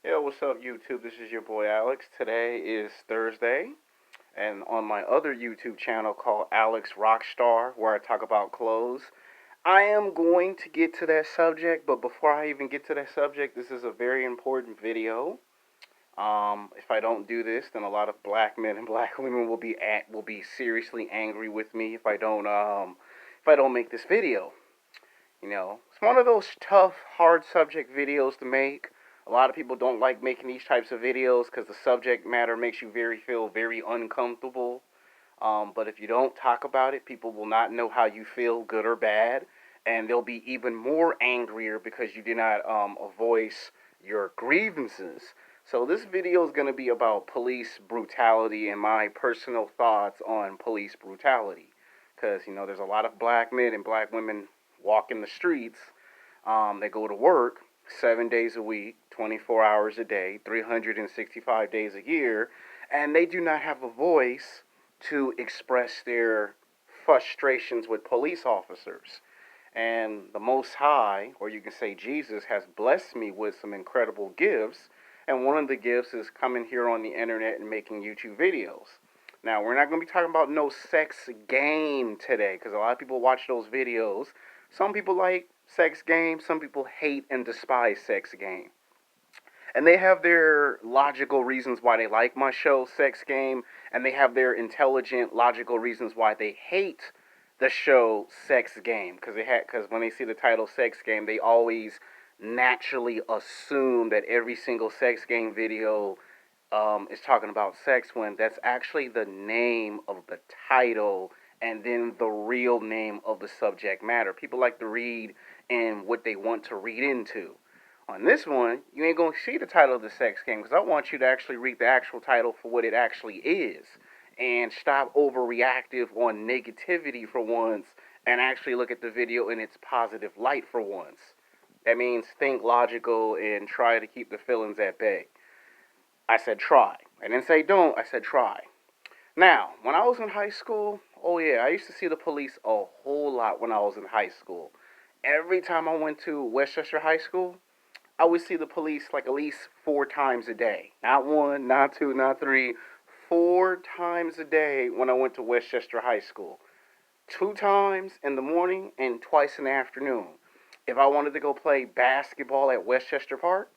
Yo, what's up, YouTube? This is your boy Alex. Today is Thursday, and on my other YouTube channel called Alex Rockstar, where I talk about clothes, I am going to get to that subject, but before I even get to that subject, this is a very important video. If I don't do this, then a lot of black men and black women will be seriously angry with me if I don't make this video. It's one of those tough, hard subject videos to make. A lot of people don't like making these types of videos because the subject matter makes you feel very uncomfortable. But if you don't talk about it, people will not know how you feel, good or bad, and they'll be even more angrier because you did not voice your grievances. So this video is going to be about police brutality and my personal thoughts on police brutality. Because, there's a lot of black men and black women walking the streets. They go to work 7 days a week, 24 hours a day, 365 days a year, and they do not have a voice to express their frustrations with police officers. And the Most High, or you can say Jesus, has blessed me with some incredible gifts. And one of the gifts is coming here on the internet and making YouTube videos. Now, we're not going to be talking about no sex game today because a lot of people watch those videos. Some people like sex game, some people hate and despise sex game. And they have their logical reasons why they like my show, Sex Game, and they have their intelligent, logical reasons why they hate the show Sex Game. Because when they see the title Sex Game, they always naturally assume that every single sex game video is talking about sex when that's actually the name of the title and then the real name of the subject matter. People like to read in what they want to read into. On this one, you ain't going to see the title of the sex game because I want you to actually read the actual title for what it actually is and stop overreactive on negativity for once and actually look at the video in its positive light for once. That means think logical and try to keep the feelings at bay. I said try. I didn't say don't, I said try. Now, when I was in high school, oh yeah, I used to see the police a whole lot when I was in high school. Every time I went to Westchester High School, I would see the police like at least 4 times a day. Not one, not two, not three. 4 times a day when I went to Westchester High School. 2 times in the morning and twice in the afternoon. If I wanted to go play basketball at Westchester Park,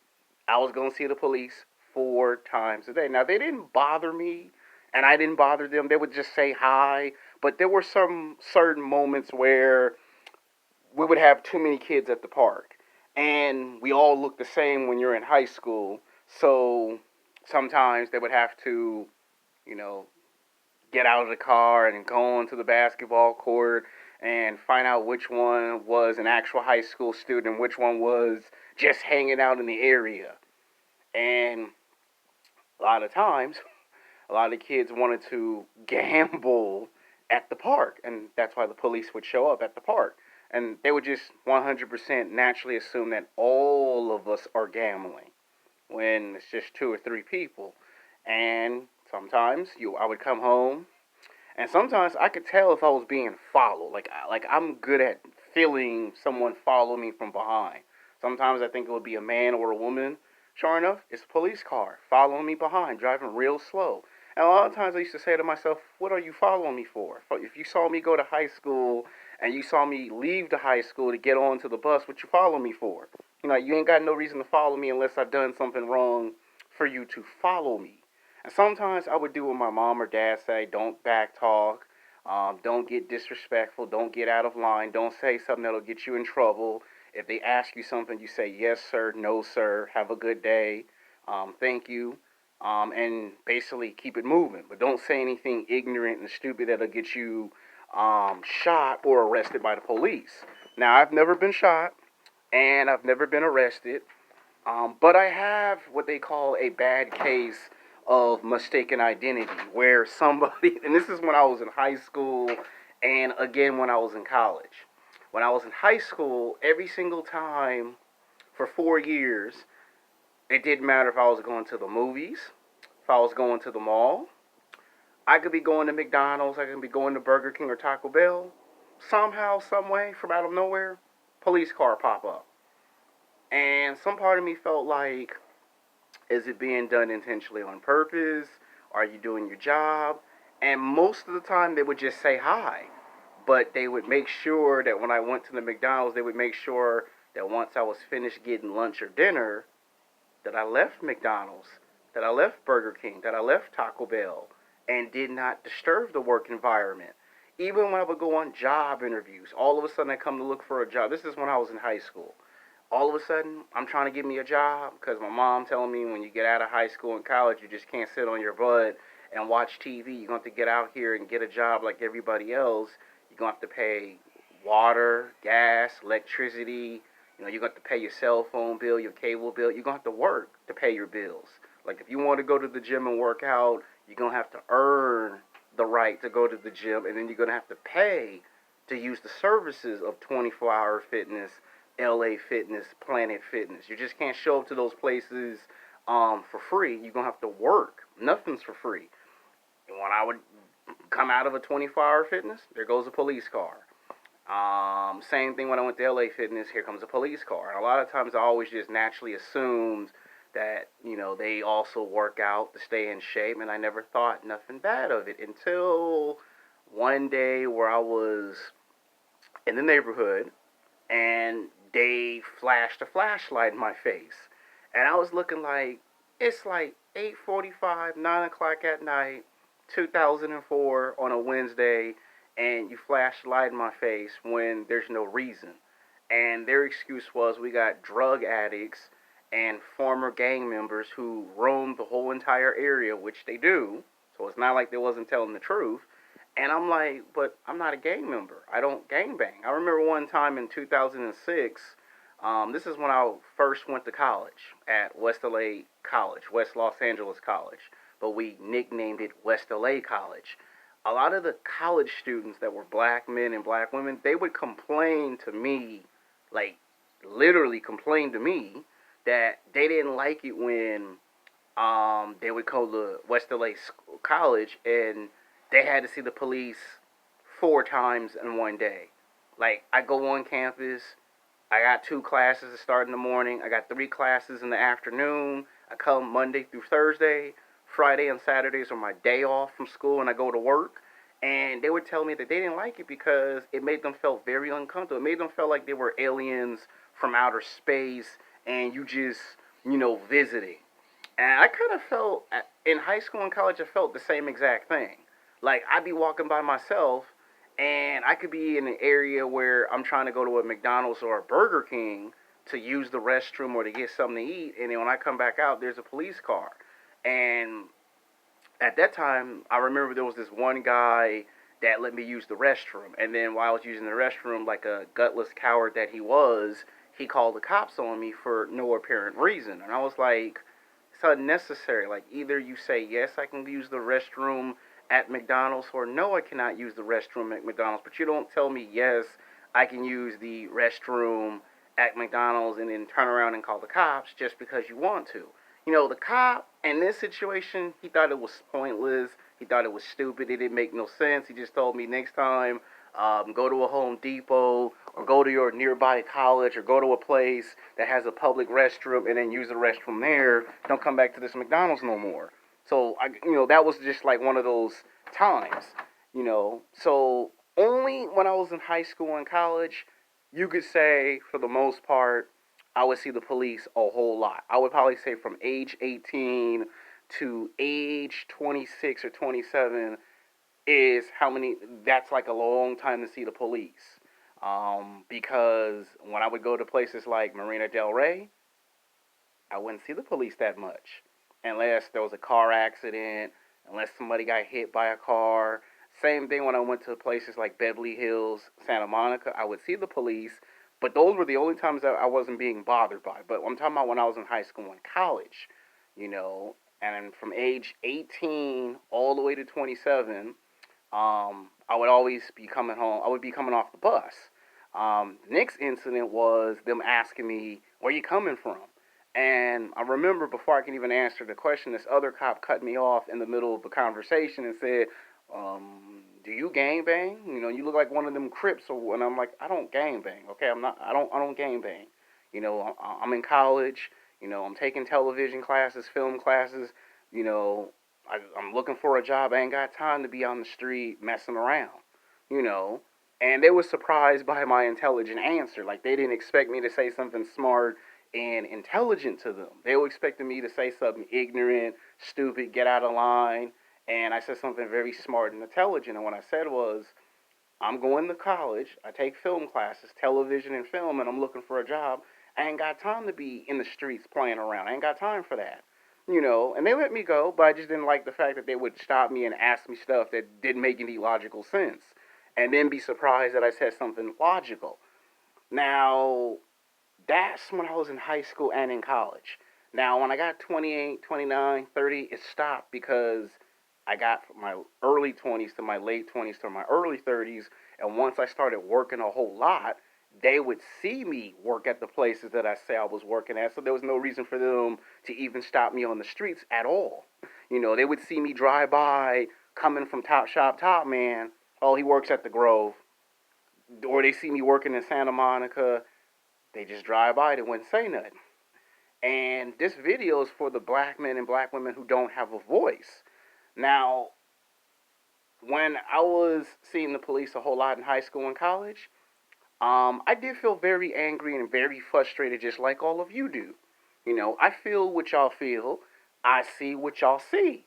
I was going to see the police 4 times a day. Now, they didn't bother me, and I didn't bother them. They would just say hi. But there were some certain moments where we would have too many kids at the park. And we all look the same when you're in high school. So sometimes they would have to, you know, get out of the car and go onto the basketball court and find out which one was an actual high school student and which one was just hanging out in the area. And a lot of times, a lot of kids wanted to gamble at the park, and that's why the police would show up at the park. And they would just 100% naturally assume that all of us are gambling when it's just 2 or 3 people. And sometimes I would come home, and sometimes I could tell if I was being followed. Like I'm good at feeling someone follow me from behind. Sometimes I think it would be a man or a woman. Sure enough, it's a police car following me behind, driving real slow. And a lot of times I used to say to myself, what are you following me for? If you saw me go to high school and you saw me leave the high school to get on to the bus, what you follow me for? You ain't got no reason to follow me unless I've done something wrong for you to follow me. And sometimes I would do what my mom or dad say, don't back talk, don't get disrespectful, don't get out of line, don't say something that'll get you in trouble. If they ask you something, you say yes, sir, no, sir, have a good day, thank you, and basically keep it moving. But don't say anything ignorant and stupid that'll get you shot or arrested by the police. Now, I've never been shot and I've never been arrested, but I have what they call a bad case of mistaken identity, where somebody, and this is when I was in high school and again when I was in college. When I was in high school, every single time for 4 years, it didn't matter if I was going to the movies, if I was going to the mall. I could be going to McDonald's, I could be going to Burger King or Taco Bell. Somehow, some way, from out of nowhere, police car pop up. And some part of me felt like Is it being done intentionally on purpose? Are you doing your job? And most of the time, they would just say hi. But they would make sure that when I went to the McDonald's, they would make sure that once I was finished getting lunch or dinner, that I left McDonald's, that I left Burger King, that I left Taco Bell, and did not disturb the work environment. Even when I would go on job interviews, all of a sudden I come to look for a job. This is when I was in high school. All of a sudden, I'm trying to get me a job because my mom telling me when you get out of high school and college, you just can't sit on your butt and watch TV. You're going to have to get out here and get a job like everybody else. You're going to have to pay water, gas, electricity. You're going to have to pay your cell phone bill, your cable bill. You're going to have to work to pay your bills. Like if you want to go to the gym and work out, you're going to have to earn the right to go to the gym, and then you're going to have to pay to use the services of 24-hour fitness, LA Fitness, Planet Fitness. You just can't show up to those places for free. You're going to have to work. Nothing's for free. And when I would come out of a 24-hour fitness, there goes a police car. Same thing when I went to LA Fitness, here comes a police car. And a lot of times I always just naturally assumed that, they also work out to stay in shape, and I never thought nothing bad of it until one day where I was in the neighborhood and they flashed a flashlight in my face. And I was looking like, it's like 8:45, 9 o'clock at night, 2004 on a Wednesday, and you flash a light in my face when there's no reason. And their excuse was we got drug addicts and former gang members who roam the whole entire area, which they do. So it's not like they wasn't telling the truth. And I'm like, but I'm not a gang member. I don't gang bang. I remember one time in 2006, this is when I first went to college at West LA College, West Los Angeles College, but we nicknamed it West LA College. A lot of the college students that were black men and black women, they would complain to me, like literally complain to me, that they didn't like it when they would go to West LA College and they had to see the police 4 times in one day. Like, I go on campus, I got 2 classes that start in the morning, I got 3 classes in the afternoon, I come Monday through Thursday, Friday and Saturdays are my day off from school, and I go to work. And they would tell me that they didn't like it because it made them feel very uncomfortable. It made them feel like they were aliens from outer space and you just, visiting. And I kind of felt, in high school and college, I felt the same exact thing. Like, I'd be walking by myself, and I could be in an area where I'm trying to go to a McDonald's or a Burger King to use the restroom or to get something to eat, and then when I come back out, there's a police car. And at that time, I remember there was this one guy that let me use the restroom. And then while I was using the restroom, like a gutless coward that he was, he called the cops on me for no apparent reason. And I was like, it's unnecessary. Like, either you say, yes, I can use the restroom at McDonald's, or no, I cannot use the restroom at McDonald's. But you don't tell me, yes, I can use the restroom at McDonald's and then turn around and call the cops just because you want to. The cop in this situation, he thought it was pointless. He thought it was stupid. It didn't make no sense. He just told me next time, go to a Home Depot or go to your nearby college or go to a place that has a public restroom and then use the restroom there. Don't come back to this McDonald's no more. So, that was just like one of those times, So, only when I was in high school and college, you could say, for the most part, I would see the police a whole lot. I would probably say from age 18 to age 26 or 27 is how many, that's like a long time to see the police. Because when I would go to places like Marina Del Rey, I wouldn't see the police that much. Unless there was a car accident, unless somebody got hit by a car. Same thing when I went to places like Beverly Hills, Santa Monica, I would see the police, but those were the only times that I wasn't being bothered by. But I'm talking about when I was in high school and college, and from age 18 all the way to 27, I would always be coming home. I would be coming off the bus. The next incident was them asking me, where you coming from? And I remember before I can even answer the question, this other cop cut me off in the middle of a conversation and said, do you gang bang? You look like one of them Crips. And I'm like, I don't gang bang. Okay, I don't gang bang. I'm in college. I'm taking television classes, film classes. You know, I'm looking for a job. I ain't got time to be on the street messing around. You know, and they were surprised by my intelligent answer. Like they didn't expect me to say something smart and intelligent to them. They were expecting me to say something ignorant, stupid, get out of line. And I said something very smart and intelligent. And what I said was, I'm going to college. I take film classes, television and film, and I'm looking for a job. I ain't got time to be in the streets playing around. I ain't got time for that. And they let me go, but I just didn't like the fact that they would stop me and ask me stuff that didn't make any logical sense. And then be surprised that I said something logical. Now, that's when I was in high school and in college. Now, when I got 28, 29, 30, it stopped because I got from my early 20s to my late 20s to my early 30s. And once I started working a whole lot, they would see me work at the places that I say I was working at. So there was no reason for them to even stop me on the streets at all. They would see me drive by coming from Top Shop Top Man. Oh, he works at the Grove. Or they see me working in Santa Monica. They just drive by. They wouldn't say nothing. And this video is for the black men and black women who don't have a voice. Now, when I was seeing the police a whole lot in high school and college, I did feel very angry and very frustrated, just like all of you do. I feel what y'all feel. I see what y'all see.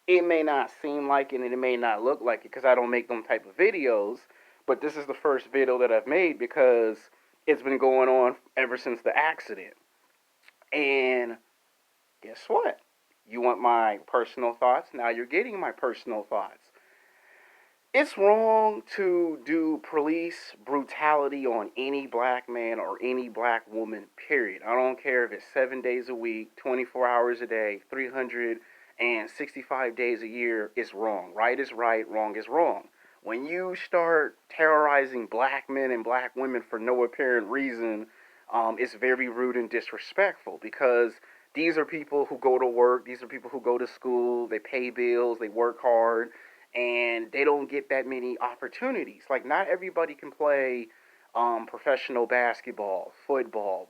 It may not seem like it and it may not look like it because I don't make them type of videos, but this is the first video that I've made because it's been going on ever since the accident. And guess what? You want my personal thoughts? Now you're getting my personal thoughts. It's wrong to do police brutality on any black man or any black woman, period. I don't care if it's 7 days a week, 24 hours a day, 365 days a year. It's wrong. Right is right, wrong is wrong. When you start terrorizing black men and black women for no apparent reason, it's very rude and disrespectful because these are people who go to work, these are people who go to school, they pay bills, they work hard, and they don't get that many opportunities. Like, not everybody can play professional basketball, football.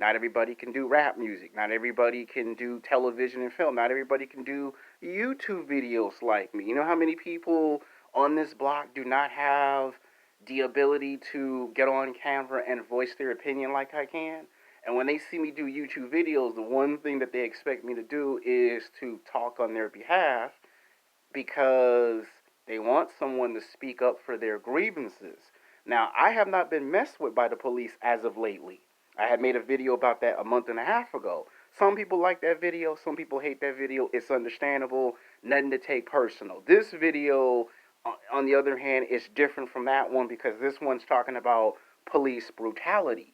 Not everybody can do rap music. Not everybody can do television and film. Not everybody can do YouTube videos like me. You know how many people on this block do not have the ability to get on camera and voice their opinion like I can? And when they see me do YouTube videos, the one thing that they expect me to do is to talk on their behalf because they want someone to speak up for their grievances. Now, I have not been messed with by the police as of lately. I had made a video about that a month and a half ago. Some people like that video, some people hate that video. It's understandable, nothing to take personal. This video, on the other hand, is different from that one because this one's talking about police brutality.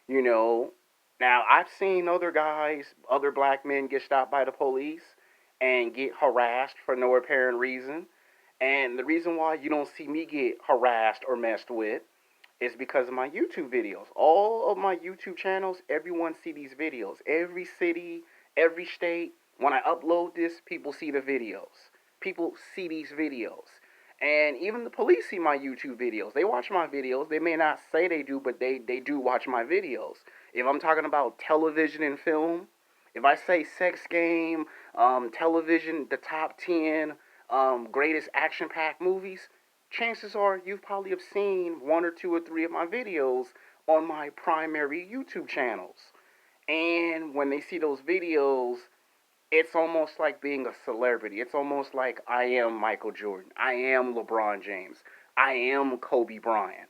You know, now I've seen other guys, other black men get stopped by the police and get harassed for no apparent reason. And the reason why you don't see me get harassed or messed with is because of my YouTube videos. All of my YouTube channels, everyone see these videos. Every city, every state, when I upload this, people see the videos. People see these videos. And even the police see my YouTube videos. They watch my videos. They may not say they do, but they do watch my videos. If I'm talking about television and film, if I say sex game, television, the top 10 greatest action-packed movies, chances are you've probably have seen one or two or three of my videos on my primary YouTube channels. And when they see those videos, it's almost like being a celebrity. It's almost like I am Michael Jordan. I am LeBron James. I am Kobe Bryant.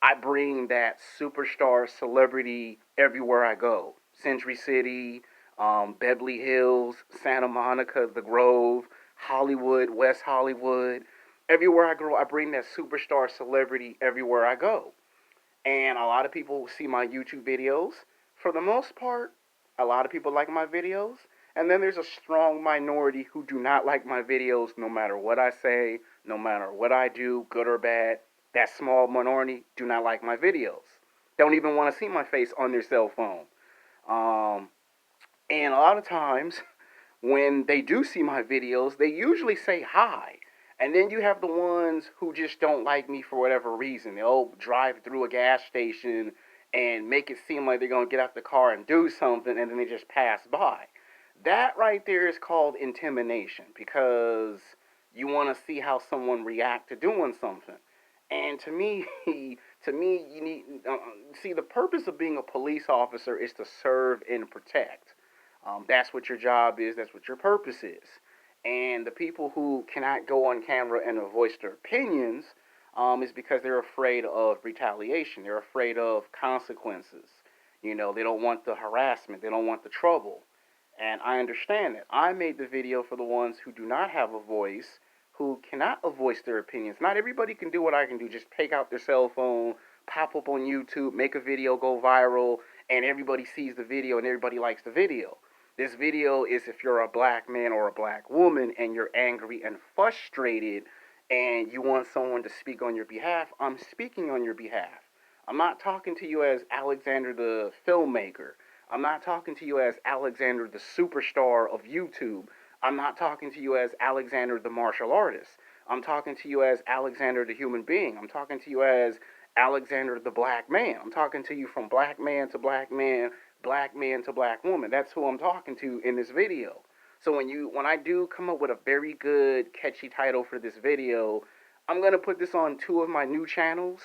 I bring that superstar celebrity everywhere I go. Century City, Beverly Hills, Santa Monica, The Grove, Hollywood, West Hollywood. Everywhere I go, I bring that superstar celebrity everywhere I go. And a lot of people see my YouTube videos. For the most part, a lot of people like my videos. And then there's a strong minority who do not like my videos no matter what I say, no matter what I do, good or bad. That small minority do not like my videos. Don't even want to see my face on their cell phone. And a lot of times, when they do see my videos, they usually say hi. And then you have the ones who just don't like me for whatever reason. They'll drive through a gas station and make it seem like they're going to get out the car and do something, and then they just pass by. That right there is called intimidation, because you want to see how someone react to doing something. And to me, you need see, the purpose of being a police officer is to serve and protect. That's what your job is. That's what your purpose is. And the people who cannot go on camera and voice their opinions is because they're afraid of retaliation. They're afraid of consequences. You know, they don't want the harassment. They don't want the trouble. And I understand that. I made the video for the ones who do not have a voice, who cannot voice their opinions. Not everybody can do what I can do. Just take out their cell phone, pop up on YouTube, make a video go viral, and everybody sees the video and everybody likes the video. This video is if you're a black man or a black woman and you're angry and frustrated and you want someone to speak on your behalf. I'm speaking on your behalf. I'm not talking to you as Alexander the filmmaker. I'm not talking to you as Alexander the superstar of YouTube. I'm not talking to you as Alexander the martial artist. I'm talking to you as Alexander the human being. I'm talking to you as Alexander the black man. I'm talking to you from black man to black man, black man to black woman. That's who I'm talking to in this video. So when I do come up with a very good catchy title for this video, I'm going to put this on 2 of my new channels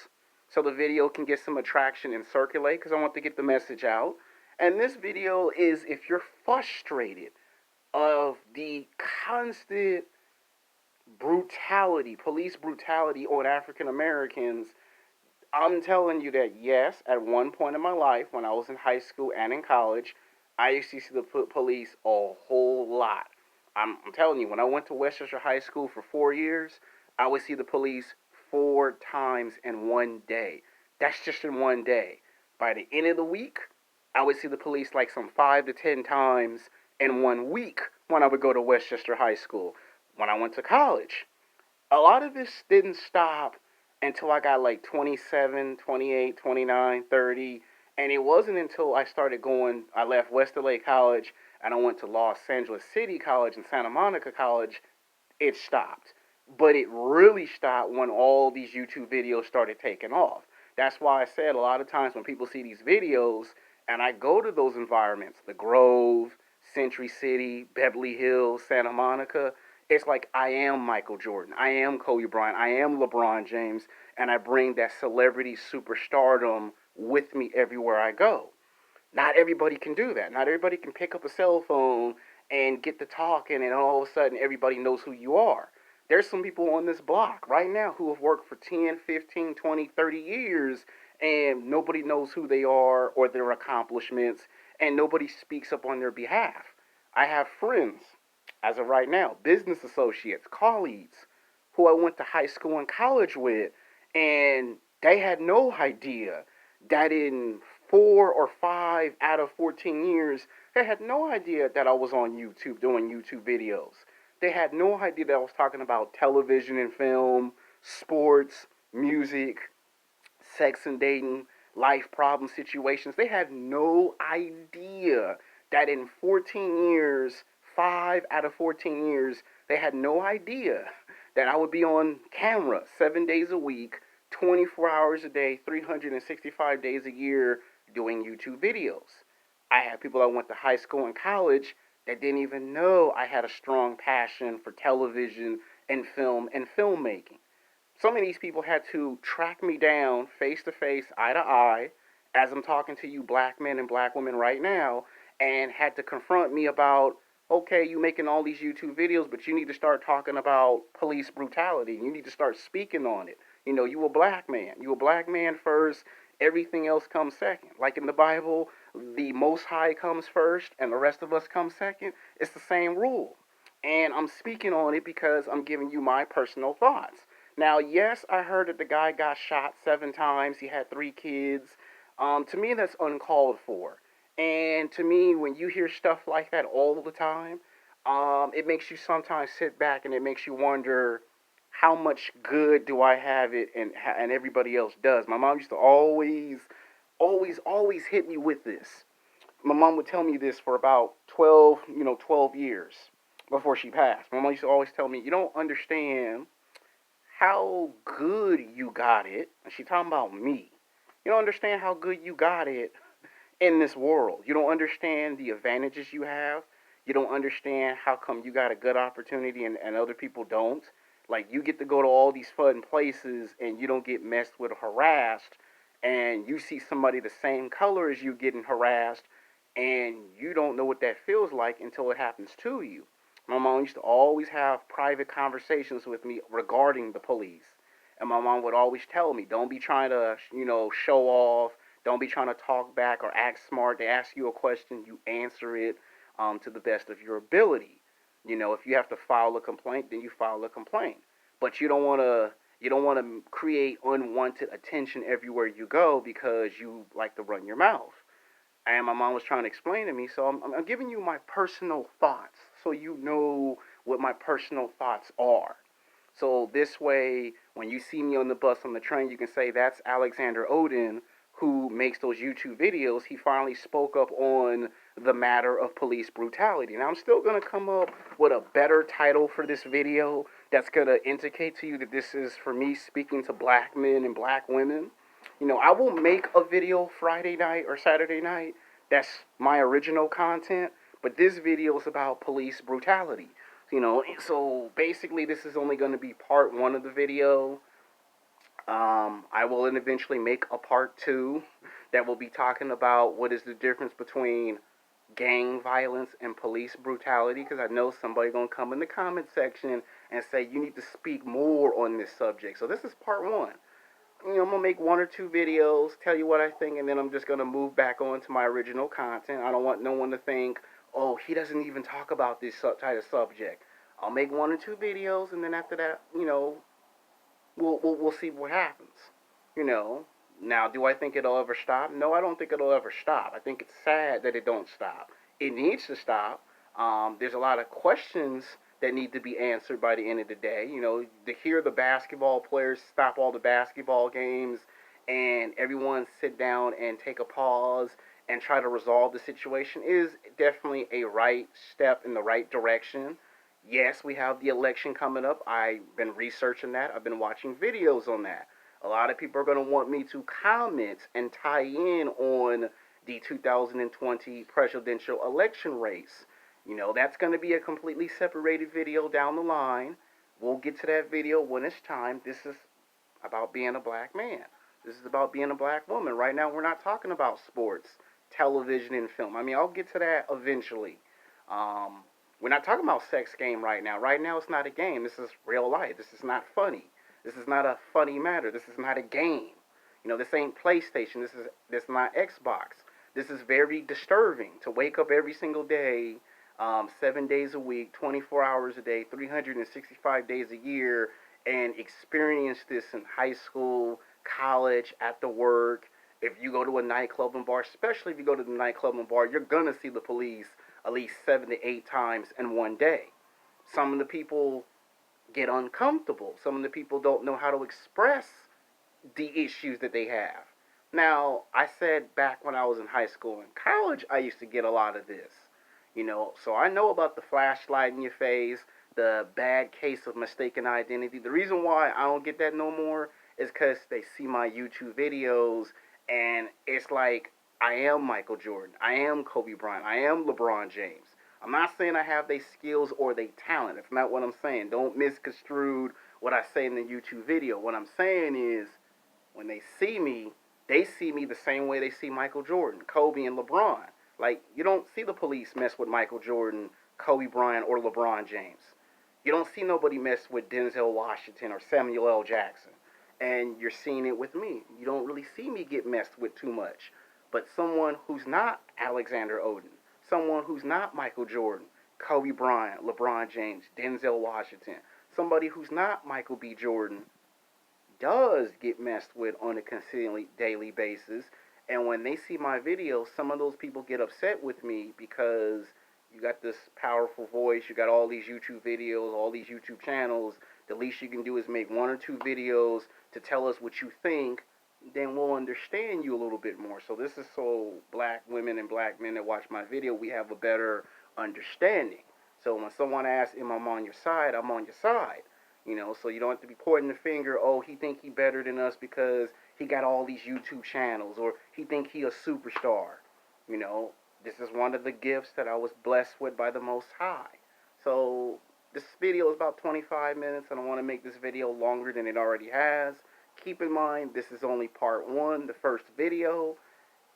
so the video can get some attraction and circulate, because I want to get the message out. And this video is if you're frustrated of the constant brutality, police brutality on African Americans. I'm telling you that, yes, at one point in my life, when I was in high school and in college, I used to see the police a whole lot. I'm telling you, when I went to Westchester High School for 4 years, I would see the police 4 times in one day. That's just in one day. By the end of the week, I would see the police like some 5 to 10 times in 1 week when I would go to Westchester High School. When I went to college, a lot of this didn't stop until I got like 27, 28, 29, 30. And it wasn't until I left West LA College and I went to Los Angeles City College and Santa Monica College, it stopped. But it really stopped when all these YouTube videos started taking off. That's why I said a lot of times when people see these videos and I go to those environments, the Grove, Century City, Beverly Hills, Santa Monica, it's like I am Michael Jordan, I am Kobe Bryant, I am LeBron James, and I bring that celebrity superstardom with me everywhere I go. Not everybody can do that. Not everybody can pick up a cell phone and get to talking, and all of a sudden everybody knows who you are. There's some people on this block right now who have worked for 10, 15, 20, 30 years, and nobody knows who they are or their accomplishments, and nobody speaks up on their behalf. I have friends, as of right now, business associates, colleagues, who I went to high school and college with, and they had no idea that in 4 or 5 out of 14 years, they had no idea that I was on YouTube doing YouTube videos. They had no idea that I was talking about television and film, sports, music, sex and dating, life problem situations. They had no idea that in 14 years, 5 out of 14 years, they had no idea that I would be on camera 7 days a week, 24 hours a day, 365 days a year doing YouTube videos. I had people I went to high school and college that didn't even know I had a strong passion for television and film and filmmaking. Some of these people had to track me down face to face, eye to eye, as I'm talking to you black men and black women right now, and had to confront me about, okay, you making all these YouTube videos, but you need to start talking about police brutality. You need to start speaking on it. You know, you a black man. You a black man first. Everything else comes second. Like in the Bible, the Most High comes first and the rest of us come second. It's the same rule. And I'm speaking on it because I'm giving you my personal thoughts. Now, yes, I heard that the guy got shot 7 times. He had 3 kids. To me, that's uncalled for. And to me, when you hear stuff like that all the time, it makes you sometimes sit back and it makes you wonder, how much good do I have it and everybody else does. My mom used to always hit me with this. My mom would tell me this for about 12 years before she passed. My mom used to always tell me, you don't understand how good you got it. And she talking about me. You don't understand how good you got it in this world. You don't understand the advantages you have. You don't understand how come you got a good opportunity and other people don't. Like you get to go to all these fun places and you don't get messed with or harassed, and you see somebody the same color as you getting harassed, and you don't know what that feels like until it happens to you. My mom used to always have private conversations with me regarding the police. And my mom would always tell me, don't be trying to, show off. Don't be trying to talk back or act smart. They ask you a question, you answer it to the best of your ability. If you have to file a complaint, then you file a complaint. But you don't want to create unwanted attention everywhere you go because you like to run your mouth. And my mom was trying to explain to me, so I'm giving you my personal thoughts so you know what my personal thoughts are. So this way, when you see me on the bus, on the train, you can say that's Alexander Oden who makes those YouTube videos. He finally spoke up on the matter of police brutality. Now I'm still gonna come up with a better title for this video that's gonna indicate to you that this is for me speaking to black men and black women. I will make a video Friday night or Saturday night. That's my original content. But this video is about police brutality. So basically this is only going to be part one of the video. I will eventually make a part two that will be talking about what is the difference between gang violence and police brutality, because I know somebody gonna come in the comment section and say you need to speak more on this subject. So this is part one. I'm gonna make one or two videos, tell you what I think, and then I'm just gonna move back on to my original content. I don't want no one to think, oh, he doesn't even talk about this type of subject. I'll make one or two videos, and then after that, we'll see what happens. You know. Now, do I think it'll ever stop? No, I don't think it'll ever stop. I think it's sad that it don't stop. It needs to stop. There's a lot of questions that need to be answered by the end of the day. To hear the basketball players stop all the basketball games and everyone sit down and take a pause and try to resolve the situation is definitely a right step in the right direction. Yes, we have the election coming up. I've been researching that. I've been watching videos on that. A lot of people are going to want me to comment and tie in on the 2020 presidential election race. That's going to be a completely separated video down the line. We'll get to that video when it's time. This is about being a black man. This is about being a black woman. Right now, we're not talking about sports, television, and film. I'll get to that eventually. Um, we're not talking about sex game right now. Right now, it's not a game. This is real life. This is not funny. This is not a funny matter. This is not a game. This ain't PlayStation. This is not Xbox. This is very disturbing to wake up every single day, 7 days a week, 24 hours a day, 365 days a year, and experience this in high school, college, at the work. If you go to a nightclub and bar, especially if you go to the nightclub and bar, you're gonna see the police at least 7 to 8 times in one day. Some of the people get uncomfortable. Some of the people don't know how to express the issues that they have. Now, I said back when I was in high school and college, I used to get a lot of this. So I know about the flashlight in your face, the bad case of mistaken identity. The reason why I don't get that no more is because they see my YouTube videos and it's like I am Michael Jordan, I am Kobe Bryant, I am LeBron James. I'm not saying I have they skills or they talent. That's not what I'm saying. Don't misconstrue what I say in the YouTube video. What I'm saying is when they see me the same way they see Michael Jordan, Kobe, and LeBron. Like, you don't see the police mess with Michael Jordan, Kobe Bryant, or LeBron James. You don't see nobody mess with Denzel Washington or Samuel L. Jackson. And you're seeing it with me. You don't really see me get messed with too much. But someone who's not Alexander Oden, someone who's not Michael Jordan, Kobe Bryant, LeBron James, Denzel Washington, somebody who's not Michael B. Jordan, does get messed with on a consistently daily basis. And when they see my videos, some of those people get upset with me because you got this powerful voice, you got all these YouTube videos, all these YouTube channels. The least you can do is make one or two videos to tell us what you think. Then we'll understand you a little bit more. So this is so black women and black men that watch my video, we have a better understanding. So when someone asks, am I on your side? I'm on your side. So you don't have to be pointing the finger, oh, he think he better than us because he got all these YouTube channels, or he think he a superstar. You know, this is one of the gifts that I was blessed with by the Most High. So this video is about 25 minutes. I don't want to make this video longer than it already has. Keep in mind, this is only part one, the first video.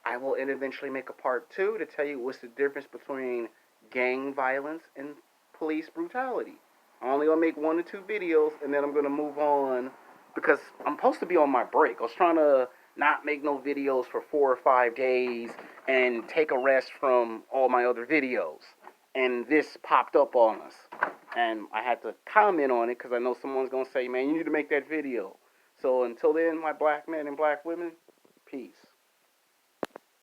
I will eventually make a part two to tell you what's the difference between gang violence and police brutality. I'm only gonna make 1 or 2 videos, and then I'm gonna move on because I'm supposed to be on my break. I was trying to not make no videos for 4 or 5 days and take a rest from all my other videos. And this popped up on us. And I had to comment on it because I know someone's gonna say, man, you need to make that video. So until then, my black men and black women, peace.